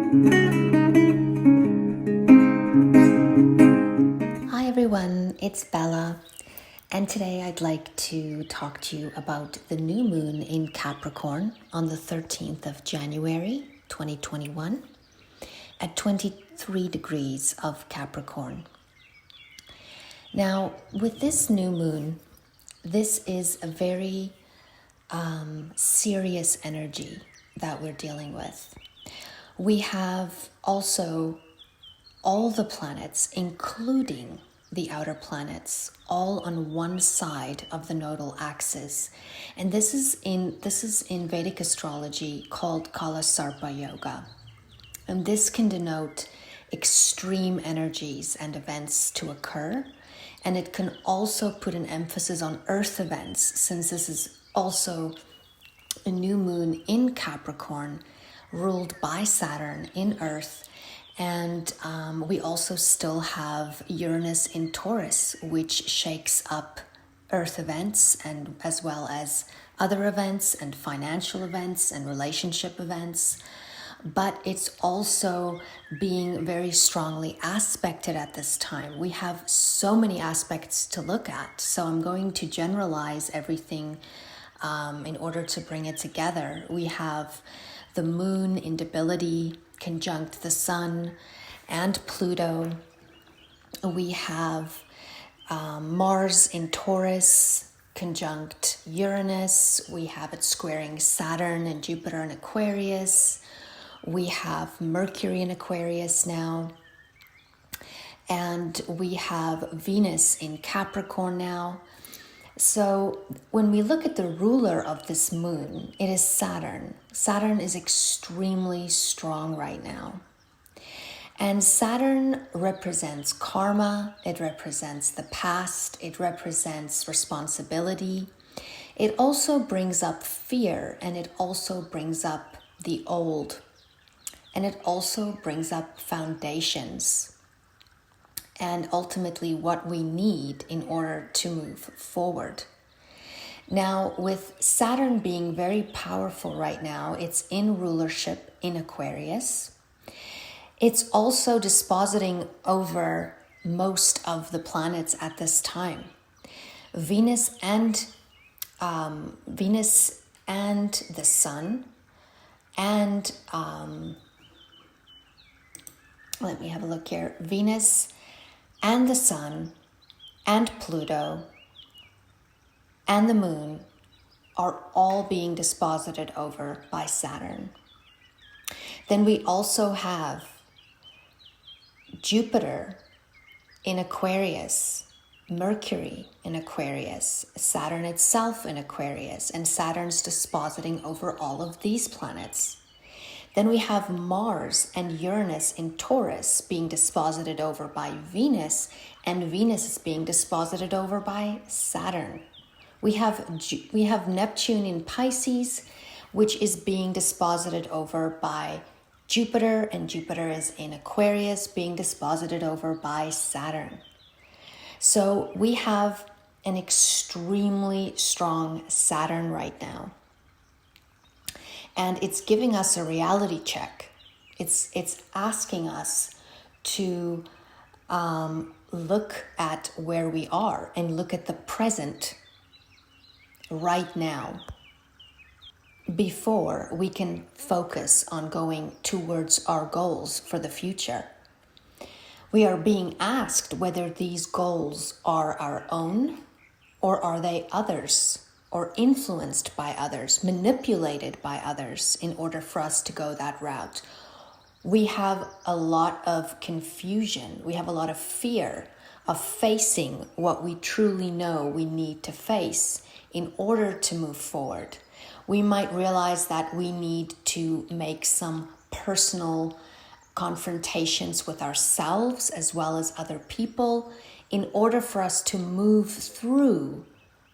Hi everyone, it's Bella, and today I'd like to talk to you about the new moon in Capricorn on the 13th of January 2021 at 23 degrees of Capricorn. Now, with this new moon, this is a very serious energy that we're dealing with. We have also all the planets, including the outer planets, all on one side of the nodal axis. And this is in Vedic astrology called Kala Sarpa Yoga. And this can denote extreme energies and events to occur. And it can also put an emphasis on earth events, since this is also a new moon in Capricorn, ruled by Saturn in Earth. And we also still have Uranus in Taurus, which shakes up earth events and as well as other events and financial events and relationship events. But it's also being very strongly aspected at this time. We have so many aspects to look at. So I'm going to generalize everything in order to bring it together. We have the moon in debility conjunct the sun and Pluto. We have Mars in Taurus conjunct Uranus. We have it squaring Saturn and Jupiter in Aquarius. We have Mercury in Aquarius now. And we have Venus in Capricorn now. So when we look at the ruler of this moon, it is Saturn. Saturn is extremely strong right now. And Saturn represents karma, it represents the past, it represents responsibility. It also brings up fear, and it also brings up the old. And it also brings up foundations. And ultimately what we need in order to move forward. Now, with Saturn being very powerful right now, it's in rulership in Aquarius. It's also dispositing over most of the planets at this time. Venus and the Sun, and let me have a look here. Venus and the Sun and Pluto and the Moon are all being disposited over by Saturn. Then we also have Jupiter in Aquarius, Mercury in Aquarius, Saturn itself in Aquarius, and Saturn's dispositing over all of these planets. Then we have Mars and Uranus in Taurus being disposited over by Venus, and Venus is being disposited over by Saturn. We have Neptune in Pisces, which is being disposited over by Jupiter, and Jupiter is in Aquarius being disposited over by Saturn. So we have an extremely strong Saturn right now. And it's giving us a reality check. It's asking us to look at where we are and look at the present right now before we can focus on going towards our goals for the future. We are being asked whether these goals are our own or are they others, or influenced by others, manipulated by others in order for us to go that route. We have a lot of confusion. We have a lot of fear of facing what we truly know we need to face in order to move forward. We might realize that we need to make some personal confrontations with ourselves as well as other people in order for us to move through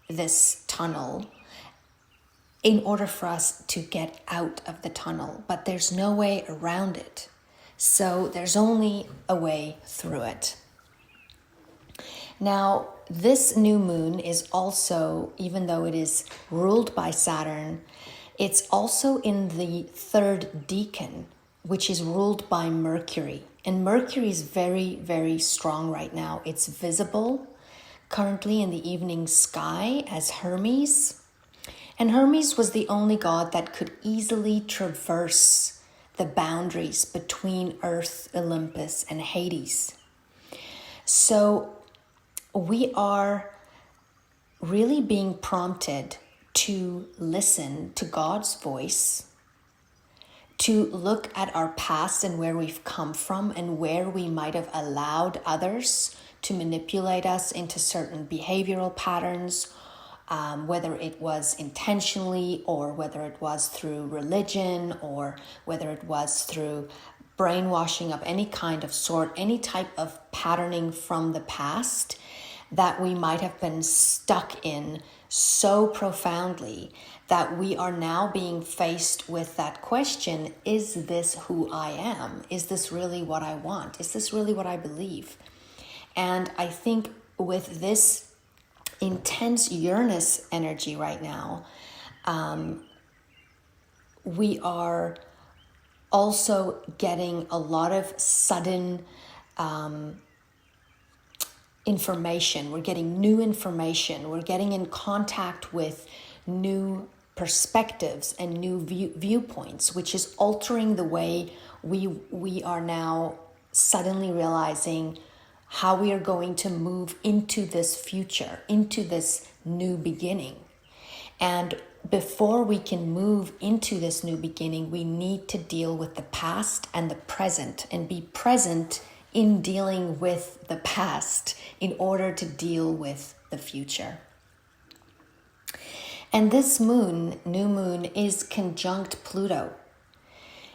this tunnel, in order for us to get out of the tunnel. But there's no way around it. So there's only a way through it. Now, this new moon is also, even though it is ruled by Saturn, it's also in the third decan which is ruled by Mercury. And Mercury is very, very strong right now. It's visible currently in the evening sky as Hermes. And Hermes was the only god that could easily traverse the boundaries between Earth, Olympus, and Hades. So we are really being prompted to listen to God's voice, to look at our past and where we've come from and where we might have allowed others to manipulate us into certain behavioral patterns, whether it was intentionally or whether it was through religion or whether it was through brainwashing of any kind of sort, any type of patterning from the past that we might have been stuck in so profoundly that we are now being faced with that question, is this who I am? Is this really what I want? Is this really what I believe? And I think with this intense Uranus energy right now, we are also getting a lot of sudden information. We're getting new information. We're getting in contact with new perspectives and new viewpoints, which is altering the way we are now suddenly realizing how we are going to move into this future, into this new beginning. And before we can move into this new beginning, we need to deal with the past and the present and be present in dealing with the past in order to deal with the future. And this moon, new moon, is conjunct Pluto.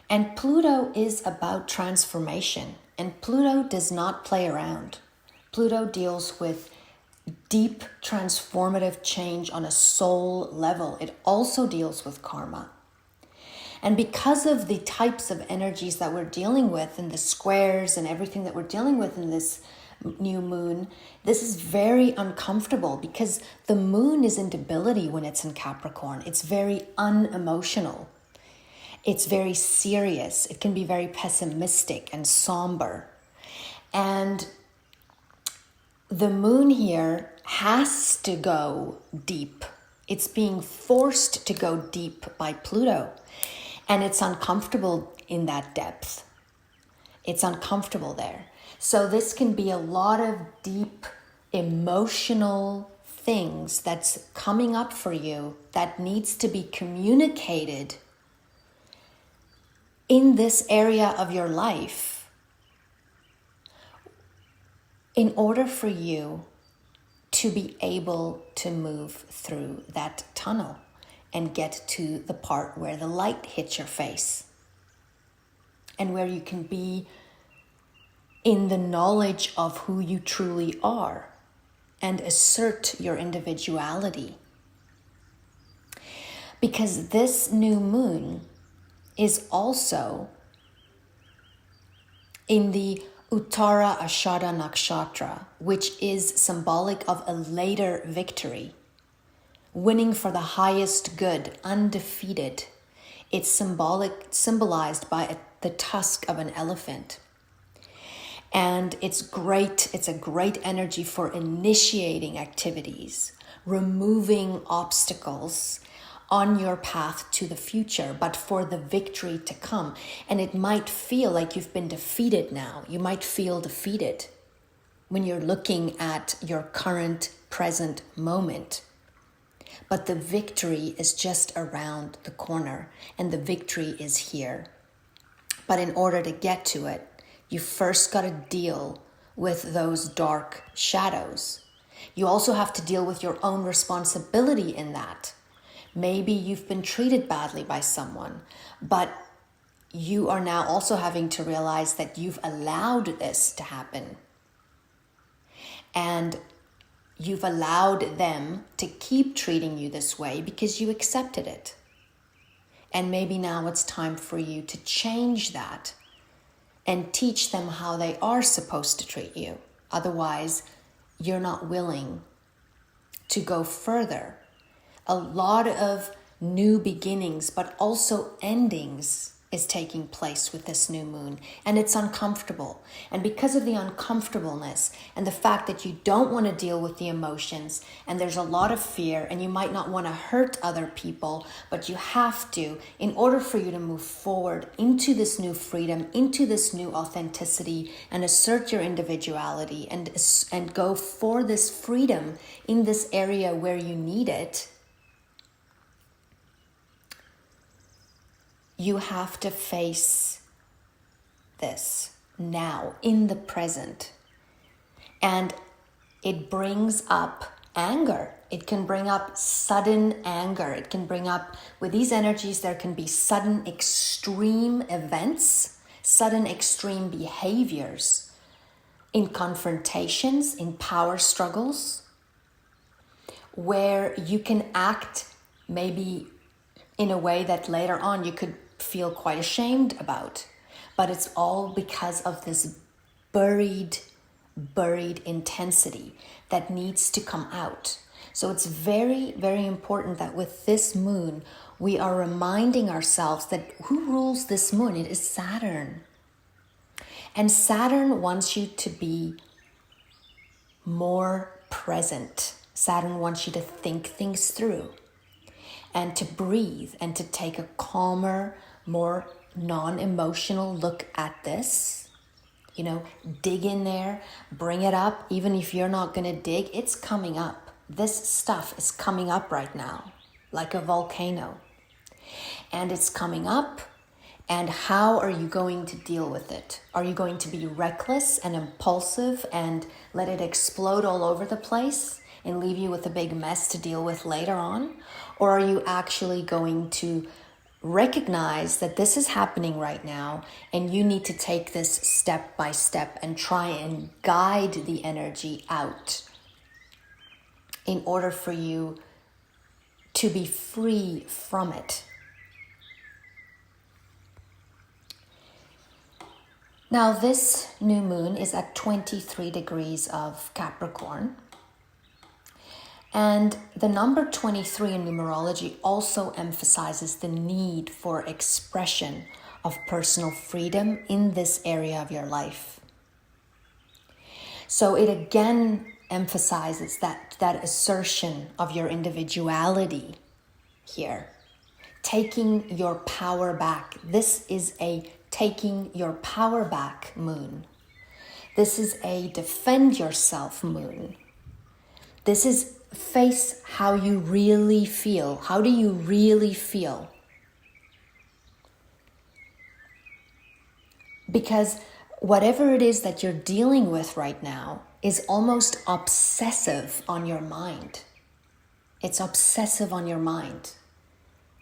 And Pluto is about transformation. And Pluto does not play around. Pluto deals with deep transformative change on a soul level. It also deals with karma. And because of the types of energies that we're dealing with and the squares and everything that we're dealing with in this new moon, this is very uncomfortable because the moon is in debility when it's in Capricorn. It's very unemotional. It's very serious. It can be very pessimistic and somber. And the moon here has to go deep. It's being forced to go deep by Pluto. And it's uncomfortable in that depth. It's uncomfortable there. So this can be a lot of deep emotional things that's coming up for you that needs to be communicated in this area of your life in order for you to be able to move through that tunnel and get to the part where the light hits your face and where you can be in the knowledge of who you truly are and assert your individuality. Because this new moon is also in the Uttara Ashada Nakshatra, which is symbolic of a later victory, winning for the highest good, undefeated. It's symbolized by the tusk of an elephant. And it's great. It's a great energy for initiating activities, removing obstacles on your path to the future, but for the victory to come. And it might feel like you've been defeated now. You might feel defeated when you're looking at your current present moment. But the victory is just around the corner, and the victory is here. But in order to get to it, you first got to deal with those dark shadows. You also have to deal with your own responsibility in that. Maybe you've been treated badly by someone, but you are now also having to realize that you've allowed this to happen. And you've allowed them to keep treating you this way because you accepted it. And maybe now it's time for you to change that and teach them how they are supposed to treat you. Otherwise, you're not willing to go further. A lot of new beginnings, but also endings is taking place with this new moon, and it's uncomfortable. And because of the uncomfortableness and the fact that you don't want to deal with the emotions, and there's a lot of fear, and you might not want to hurt other people, but you have to, in order for you to move forward into this new freedom, into this new authenticity, and assert your individuality, and go for this freedom in this area where you need it, you have to face this now, in the present. And it brings up anger. It can bring up sudden anger. It can bring up, with these energies, there can be sudden extreme events, sudden extreme behaviors in confrontations, in power struggles, where you can act maybe in a way that later on you could feel quite ashamed about. But it's all because of this buried intensity that needs to come out. So it's very, very important that with this moon, we are reminding ourselves that who rules this moon? It is Saturn. And Saturn wants you to be more present. Saturn wants you to think things through and to breathe and to take a calmer, more non-emotional look at this. You know, dig in there, bring it up. Even if you're not going to dig, it's coming up. This stuff is coming up right now, like a volcano. And it's coming up. And how are you going to deal with it? Are you going to be reckless and impulsive and let it explode all over the place and leave you with a big mess to deal with later on? Or are you actually going to recognize that this is happening right now and you need to take this step by step and try and guide the energy out in order for you to be free from it? Now, this new moon is at 23 degrees of Capricorn. And the number 23 in numerology also emphasizes the need for expression of personal freedom in this area of your life. So it again emphasizes that assertion of your individuality here, taking your power back. This is a taking your power back moon. This is a defend yourself moon. This is face how you really feel. How do you really feel? Because whatever it is that you're dealing with right now is almost obsessive on your mind. It's obsessive on your mind.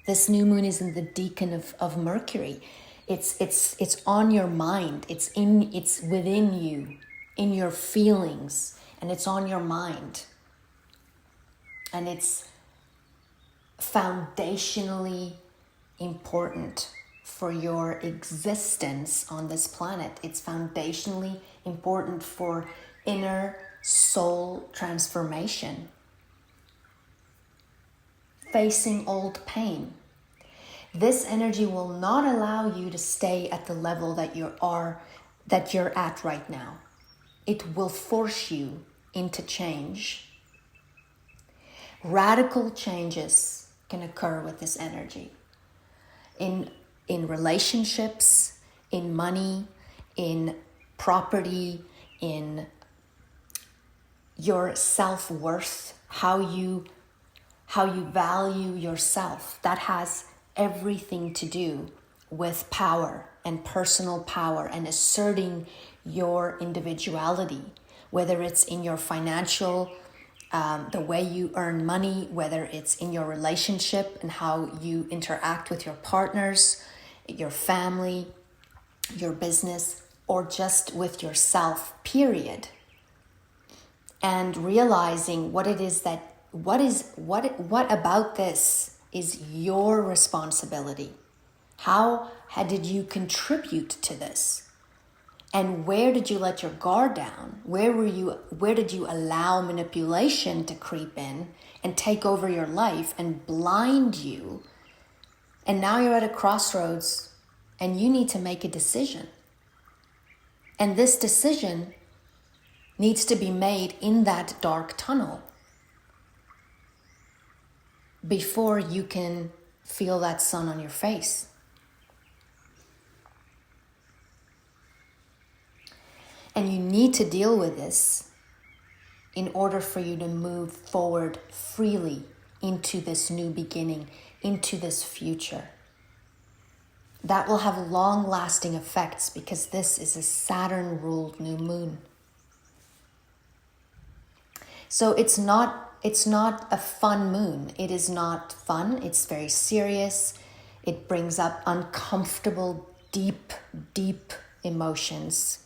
This new moon is in the decan of Mercury. It's on your mind. It's within you, in your feelings, and it's on your mind. And it's foundationally important for your existence on this planet. It's foundationally important for inner soul transformation. Facing old pain. This energy will not allow you to stay at the level that you're at right now. It will force you into change. Radical changes can occur with this energy in relationships, in money, in property, in your self-worth, how you value yourself. That has everything to do with power and personal power and asserting your individuality, whether it's in your financial the way you earn money, whether it's in your relationship and how you interact with your partners, your family, your business, or just with yourself, period. And realizing what it is that, what about this is your responsibility. How did you contribute to this? And where did you let your guard down? Where did you allow manipulation to creep in and take over your life and blind you? And now you're at a crossroads and you need to make a decision. And this decision needs to be made in that dark tunnel before you can feel that sun on your face. And you need to deal with this in order for you to move forward freely into this new beginning, into this future. That will have long-lasting effects because this is a Saturn-ruled new moon. So it's not a fun moon. It is not fun. It's very serious. It brings up uncomfortable, deep, deep emotions,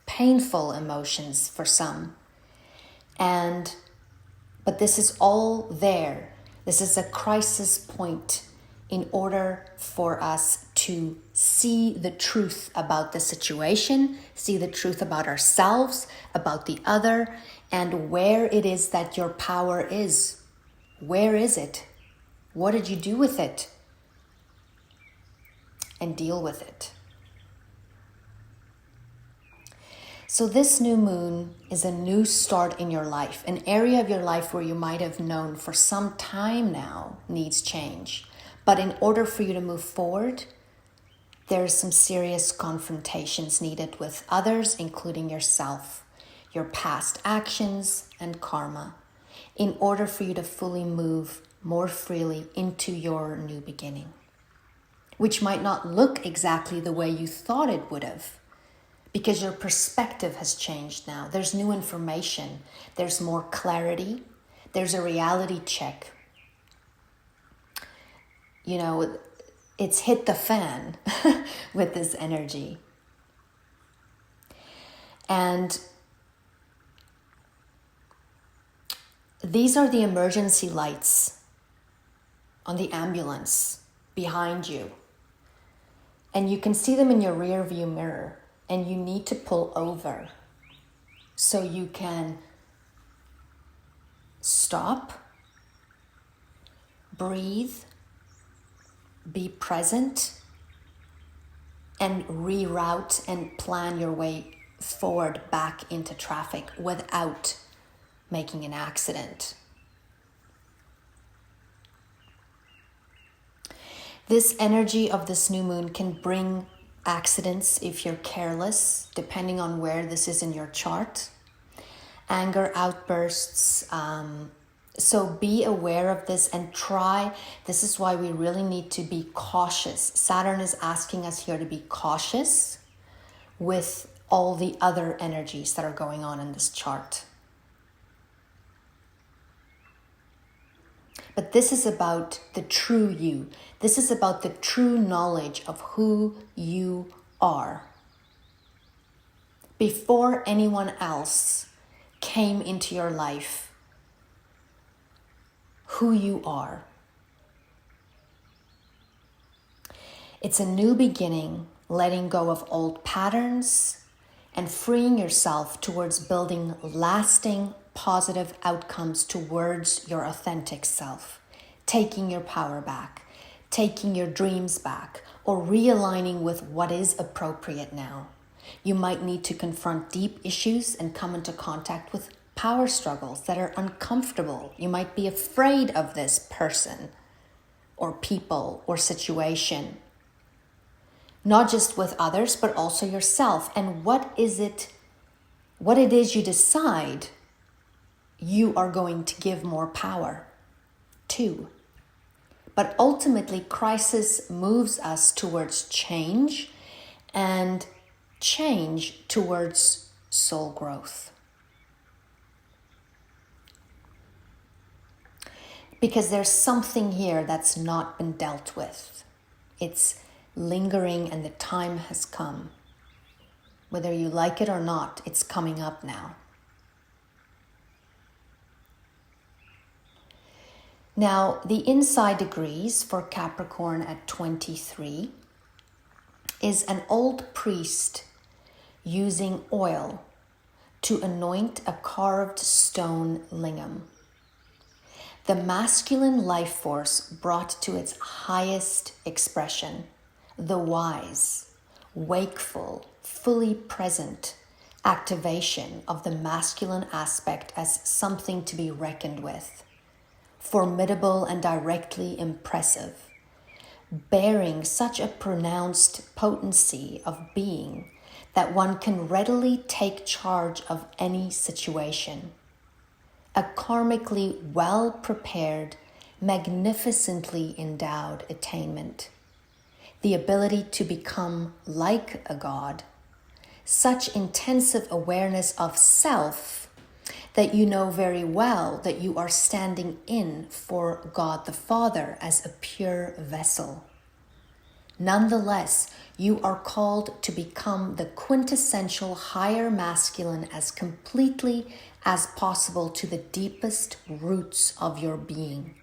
painful emotions for some. But this is all there. This is a crisis point in order for us to see the truth about the situation, see the truth about ourselves, about the other, and where it is that your power is. Where is it? What did you do with it? And deal with it. So this new moon is a new start in your life. An area of your life where you might have known for some time now needs change. But in order for you to move forward, there's some serious confrontations needed with others, including yourself, your past actions and karma, in order for you to fully move more freely into your new beginning, which might not look exactly the way you thought it would have, because your perspective has changed now. There's new information, there's more clarity, there's a reality check. You know, it's hit the fan with this energy. And these are the emergency lights on the ambulance behind you. And you can see them in your rear view mirror. And you need to pull over so you can stop, breathe, be present, and reroute and plan your way forward back into traffic without making an accident. This energy of this new moon can bring accidents if you're careless, depending on where this is in your chart. Anger outbursts. So be aware of this and try. This is why we really need to be cautious. Saturn is asking us here to be cautious with all the other energies that are going on in this chart. But this is about the true you. This is about the true knowledge of who you are. Before anyone else came into your life, who you are. It's a new beginning, letting go of old patterns and freeing yourself towards building lasting positive outcomes towards your authentic self, taking your power back, taking your dreams back, or realigning with what is appropriate now. You might need to confront deep issues and come into contact with power struggles that are uncomfortable. You might be afraid of this person or people or situation, not just with others, but also yourself. And what it is you decide you are going to give more power to. But ultimately, crisis moves us towards change, and change towards soul growth. Because there's something here that's not been dealt with. It's lingering and the time has come. Whether you like it or not, it's coming up now. Now, the inside degrees for Capricorn at 23 is an old priest using oil to anoint a carved stone lingam. The masculine life force brought to its highest expression, the wise, wakeful, fully present activation of the masculine aspect as something to be reckoned with, formidable and directly impressive, bearing such a pronounced potency of being that one can readily take charge of any situation. A karmically well-prepared, magnificently endowed attainment. The ability to become like a god. Such intensive awareness of self that you know very well that you are standing in for God the Father as a pure vessel. Nonetheless, you are called to become the quintessential higher masculine as completely as possible to the deepest roots of your being,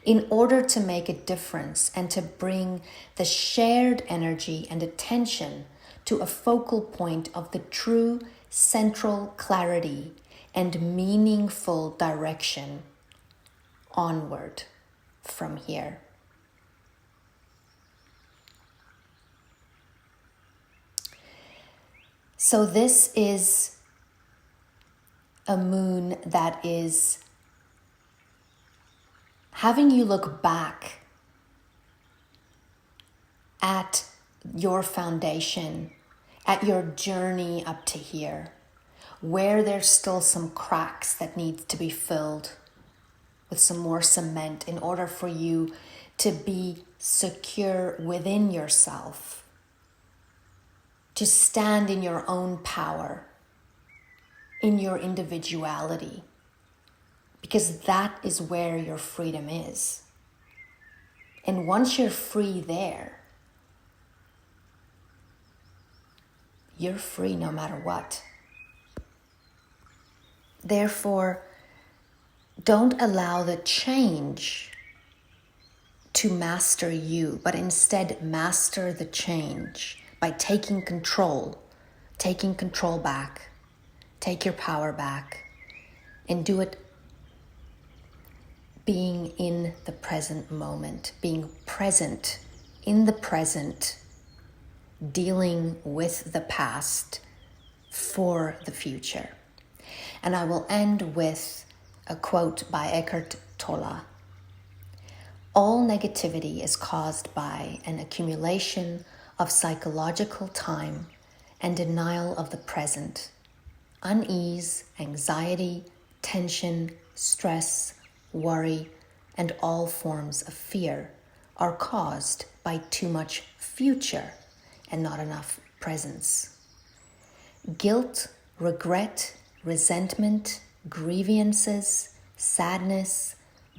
in order to make a difference and to bring the shared energy and attention to a focal point of the true central clarity and meaningful direction onward from here. So this is a moon that is having you look back at your foundation, at your journey up to here, where there's still some cracks that need to be filled with some more cement in order for you to be secure within yourself, to stand in your own power, in your individuality, because that is where your freedom is. And once you're free there, you're free no matter what. Therefore, don't allow the change to master you, but instead master the change by taking control back, take your power back, and do it being in the present moment, being present in the present, dealing with the past for the future. And I will end with a quote by Eckhart Tolle. All negativity is caused by an accumulation of psychological time and denial of the present. Unease, anxiety, tension, stress, worry, and all forms of fear are caused by too much future and not enough presence. Guilt, regret, resentment, grievances, sadness,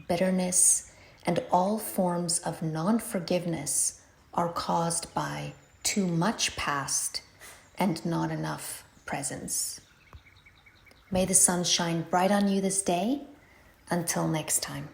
bitterness, and all forms of non-forgiveness are caused by too much past and not enough presence. May the sun shine bright on you this day. Until next time.